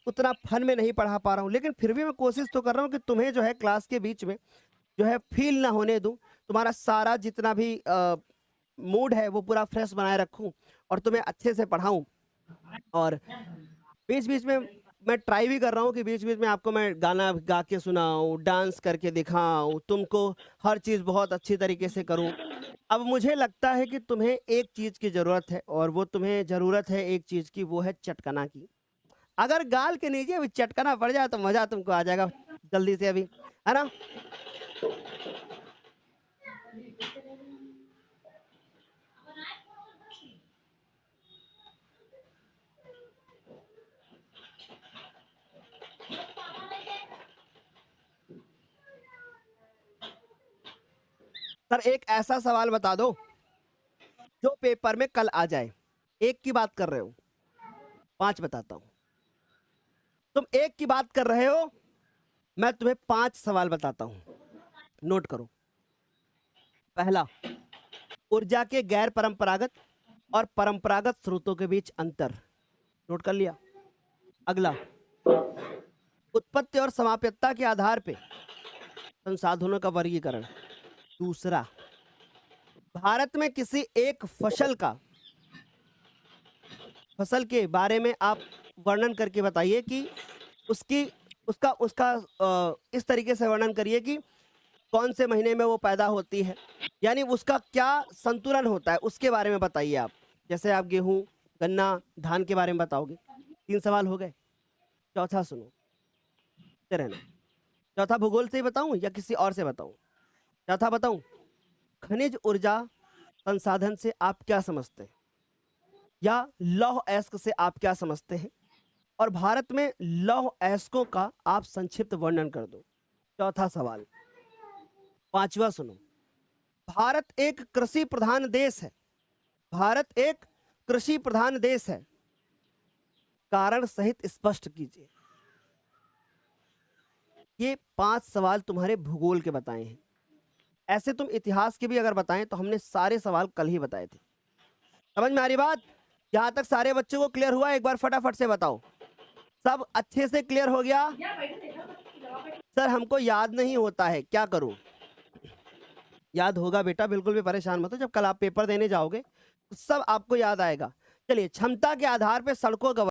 उतना फन में नहीं पढ़ा पा रहा हूँ, लेकिन फिर भी मैं कोशिश तो कर रहा हूँ कि तुम्हें जो है क्लास के बीच में जो है फील ना होने दूँ। तुम्हारा सारा जितना भी मूड है वो पूरा फ्रेश बनाए रखूँ और तुम्हें अच्छे से पढ़ाऊँ। और बीच-बीच में मैं ट्राई भी कर रहा हूँ कि बीच-बीच में आपको मैं गाना गा के सुनाऊँ, डांस करके दिखाऊँ, तुमको हर चीज़ बहुत अच्छी तरीके से करूँ। अब मुझे लगता है कि तुम्हें एक चीज़ की ज़रूरत है और वो तुम्हें ज़रूरत है एक चीज़ की, वो है चटकना की। अगर गाल के नीचे अभी चटकना पड़ जाए तो मज़ा तुमको आ जाएगा जल्दी से अभी, है ना? सर एक ऐसा सवाल बता दो जो पेपर में कल आ जाए। एक की बात कर रहे हो, 5 बताता हूँ। तुम एक की बात कर रहे हो, मैं तुम्हें 5 सवाल बताता हूँ। नोट करो। पहला, ऊर्जा के गैर परंपरागत और परंपरागत स्रोतों के बीच अंतर। नोट कर लिया? अगला, उत्पत्ति और समाप्यता के आधार पे संसाधनों का वर्गीकरण। दूसरा, भारत में किसी एक फसल के बारे में आप वर्णन करके बताइए कि उसकी उसका उसका इस तरीके से वर्णन करिए कि कौन से महीने में वो पैदा होती है, यानी उसका क्या संतुलन होता है उसके बारे में बताइए आप। जैसे आप गेहूं, गन्ना, धान के बारे में बताओगे। 3 सवाल हो गए। चौथा सुनो, देखते रहना। चौथा भूगोल से ही बताऊं या किसी और से बताऊं? चौथा बताऊं, खनिज ऊर्जा संसाधन से आप क्या समझते हैं, या लौह अयस्क से आप क्या समझते हैं, और भारत में लौह अयस्कों का आप संक्षिप्त वर्णन कर दो। चौथा सवाल। पांचवा सुनो, भारत एक कृषि प्रधान देश है। भारत एक कृषि प्रधान देश है, कारण सहित स्पष्ट कीजिए। ये 5 सवाल तुम्हारे भूगोल के बताए हैं। ऐसे तुम इतिहास के भी अगर बताएं तो हमने सारे सवाल कल ही बताए थे। समझ में आ रही बात? यहां तक सारे बच्चों को क्लियर हुआ? एक बार फटाफट से बताओ। सब अच्छे से क्लियर हो गया? सर हमको याद नहीं होता है, क्या करूं? याद होगा बेटा, बिल्कुल भी परेशान मत हो। जब कल आप पेपर देने जाओगे तो सब आपको याद आएगा। चलिए, क्षमता के आधार पर सड़कों का